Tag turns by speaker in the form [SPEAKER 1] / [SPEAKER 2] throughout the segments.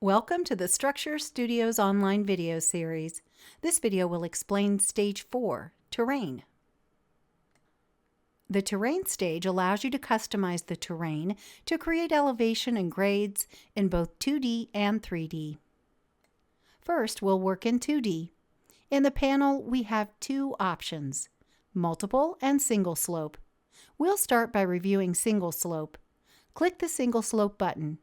[SPEAKER 1] Welcome to the Structure Studios online video series. This video will explain Stage 4, Terrain. The Terrain stage allows you to customize the terrain to create elevation and grades in both 2D and 3D. First, we'll work in 2D. In the panel, we have two options, multiple and single slope. We'll start by reviewing single slope. Click the single slope button.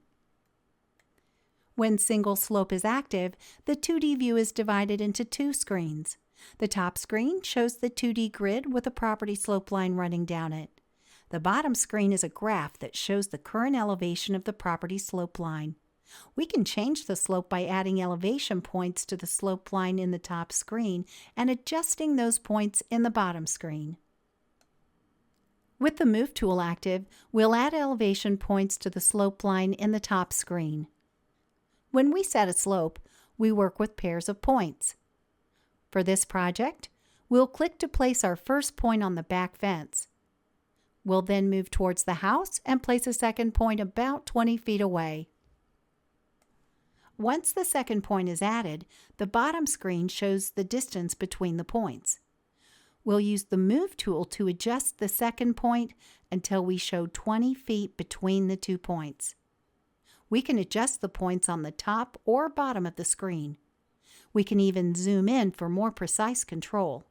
[SPEAKER 1] When single slope is active, the 2D view is divided into two screens. The top screen shows the 2D grid with a property slope line running down it. The bottom screen is a graph that shows the current elevation of the property slope line. We can change the slope by adding elevation points to the slope line in the top screen and adjusting those points in the bottom screen. With the Move tool active, we'll add elevation points to the slope line in the top screen. When we set a slope, we work with pairs of points. For this project, we'll click to place our first point on the back fence. We'll then move towards the house and place a second point about 20 feet away. Once the second point is added, the bottom screen shows the distance between the points. We'll use the Move tool to adjust the second point until we show 20 feet between the 2 points. We can adjust the points on the top or bottom of the screen. We can even zoom in for more precise control.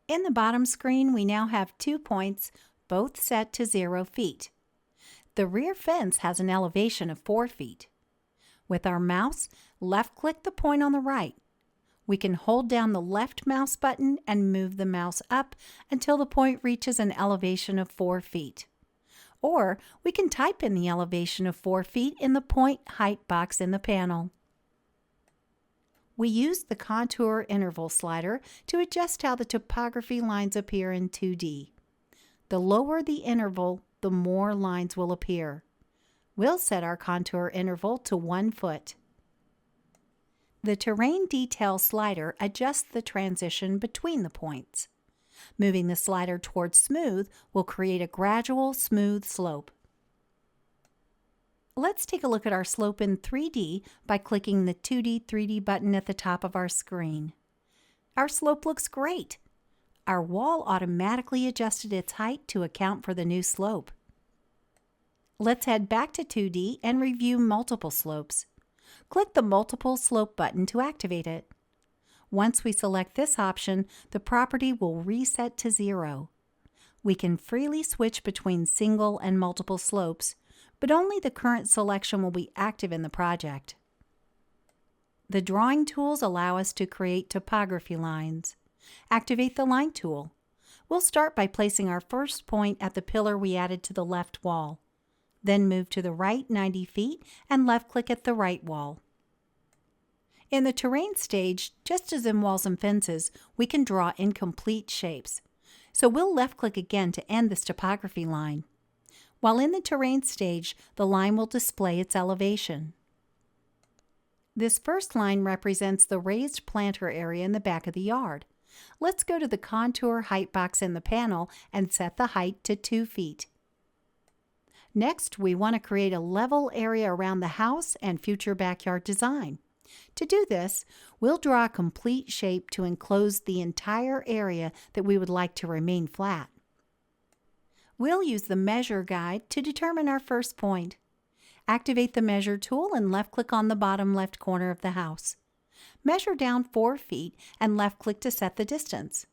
[SPEAKER 1] In the bottom screen, we now have 2 points, both set to 0 feet. The rear fence has an elevation of 4 feet. With our mouse, left-click the point on the right. We can hold down the left mouse button and move the mouse up until the point reaches an elevation of 4 feet. Or we can type in the elevation of 4 feet in the point height box in the panel. We use the contour interval slider to adjust how the topography lines appear in 2D. The lower the interval, the more lines will appear. We'll set our contour interval to 1 foot. The Terrain Detail slider adjusts the transition between the points. Moving the slider towards smooth will create a gradual, smooth slope. Let's take a look at our slope in 3D by clicking the 2D 3D button at the top of our screen. Our slope looks great. Our wall automatically adjusted its height to account for the new slope. Let's head back to 2D and review multiple slopes. Click the Multiple Slope button to activate it. Once we select this option, the property will reset to 0. We can freely switch between single and multiple slopes, but only the current selection will be active in the project. The drawing tools allow us to create topography lines. Activate the Line tool. We'll start by placing our first point at the pillar we added to the left wall. Then move to the right 90 feet and left-click at the right wall. In the terrain stage, just as in walls and fences, we can draw incomplete shapes. So we'll left-click again to end this topography line. While in the terrain stage, the line will display its elevation. This first line represents the raised planter area in the back of the yard. Let's go to the contour height box in the panel and set the height to 2 feet. Next, we want to create a level area around the house and future backyard design. To do this, we'll draw a complete shape to enclose the entire area that we would like to remain flat. We'll use the Measure guide to determine our first point. Activate the Measure tool and left-click on the bottom left corner of the house. Measure down 4 feet and left-click to set the distance.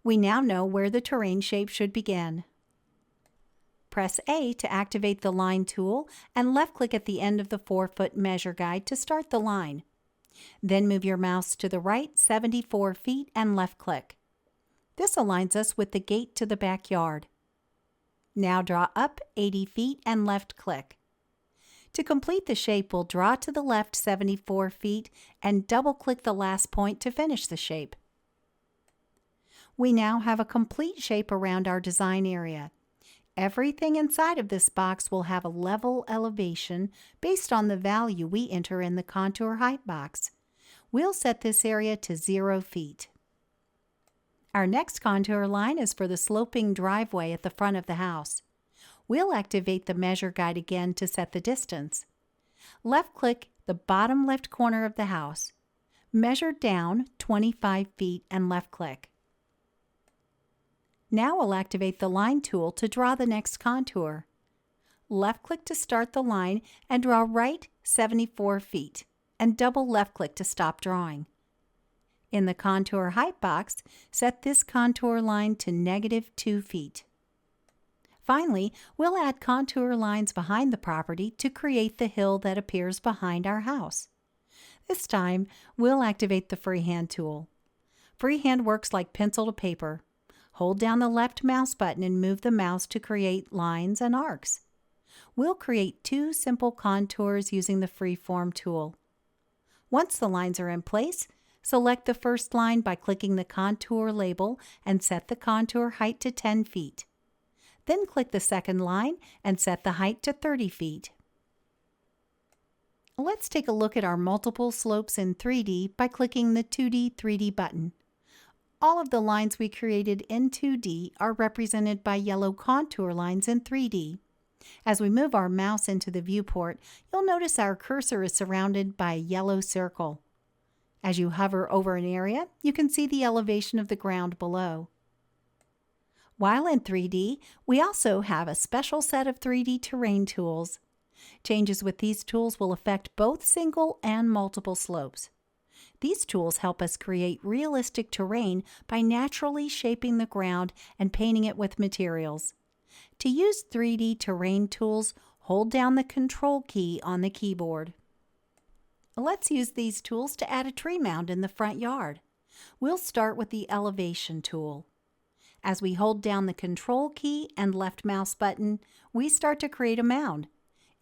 [SPEAKER 1] We now know where the terrain shape should begin. Press A to activate the Line tool and left-click at the end of the 4-foot measure guide to start the line. Then move your mouse to the right 74 feet and left-click. This aligns us with the gate to the backyard. Now draw up 80 feet and left-click. To complete the shape, we'll draw to the left 74 feet and double-click the last point to finish the shape. We now have a complete shape around our design area. Everything inside of this box will have a level elevation based on the value we enter in the contour height box. We'll set this area to 0 feet. Our next contour line is for the sloping driveway at the front of the house. We'll activate the Measure guide again to set the distance. Left-click the bottom left corner of the house. Measure down 25 feet and left-click. Now we'll activate the Line tool to draw the next contour. Left-click to start the line and draw right 74 feet, and double left-click to stop drawing. In the Contour Height box, set this contour line to -2 feet. Finally, we'll add contour lines behind the property to create the hill that appears behind our house. This time, we'll activate the Freehand tool. Freehand works like pencil to paper. Hold down the left mouse button and move the mouse to create lines and arcs. We'll create 2 simple contours using the Freeform tool. Once the lines are in place, select the first line by clicking the contour label and set the contour height to 10 feet. Then click the second line and set the height to 30 feet. Let's take a look at our multiple slopes in 3D by clicking the 2D 3D button. All of the lines we created in 2D are represented by yellow contour lines in 3D. As we move our mouse into the viewport, you'll notice our cursor is surrounded by a yellow circle. As you hover over an area, you can see the elevation of the ground below. While in 3D, we also have a special set of 3D terrain tools. Changes with these tools will affect both single and multiple slopes. These tools help us create realistic terrain by naturally shaping the ground and painting it with materials. To use 3D terrain tools, hold down the Control key on the keyboard. Let's use these tools to add a tree mound in the front yard. We'll start with the Elevation tool. As we hold down the Control key and left mouse button, we start to create a mound.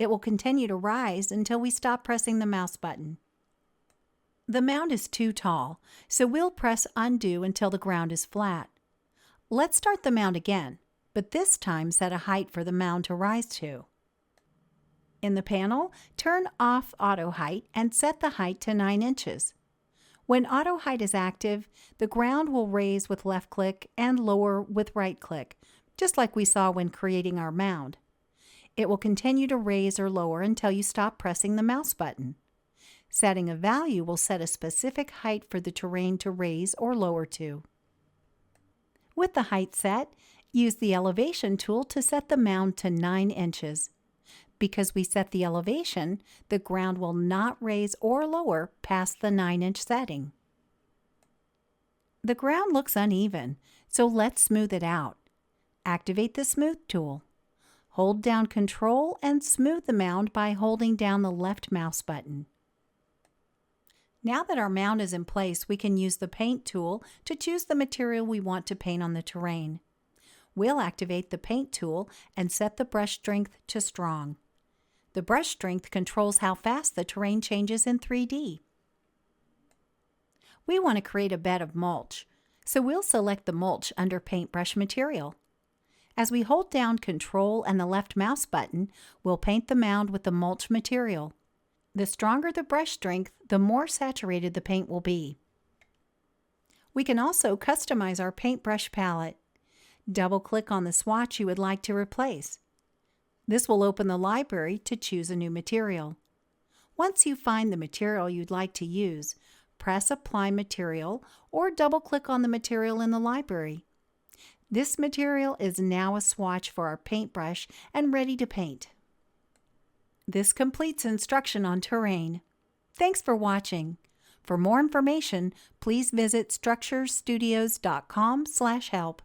[SPEAKER 1] It will continue to rise until we stop pressing the mouse button. The mound is too tall, so we'll press Undo until the ground is flat. Let's start the mound again, but this time set a height for the mound to rise to. In the panel, turn off Auto Height and set the height to 9 inches. When Auto Height is active, the ground will raise with left click and lower with right click, just like we saw when creating our mound. It will continue to raise or lower until you stop pressing the mouse button. Setting a value will set a specific height for the terrain to raise or lower to. With the height set, use the Elevation tool to set the mound to 9 inches. Because we set the elevation, the ground will not raise or lower past the 9-inch setting. The ground looks uneven, so let's smooth it out. Activate the Smooth tool. Hold down Control and smooth the mound by holding down the left mouse button. Now that our mound is in place, we can use the Paint tool to choose the material we want to paint on the terrain. We'll activate the Paint tool and set the brush strength to Strong. The brush strength controls how fast the terrain changes in 3D. We want to create a bed of mulch, so we'll select the mulch under Paintbrush Material. As we hold down Control and the left mouse button, we'll paint the mound with the mulch material. The stronger the brush strength, the more saturated the paint will be. We can also customize our paintbrush palette. Double-click on the swatch you would like to replace. This will open the library to choose a new material. Once you find the material you'd like to use, press Apply Material or double-click on the material in the library. This material is now a swatch for our paintbrush and ready to paint. This completes instruction on terrain. Thanks for watching. For more information, please visit structurestudios.com/help.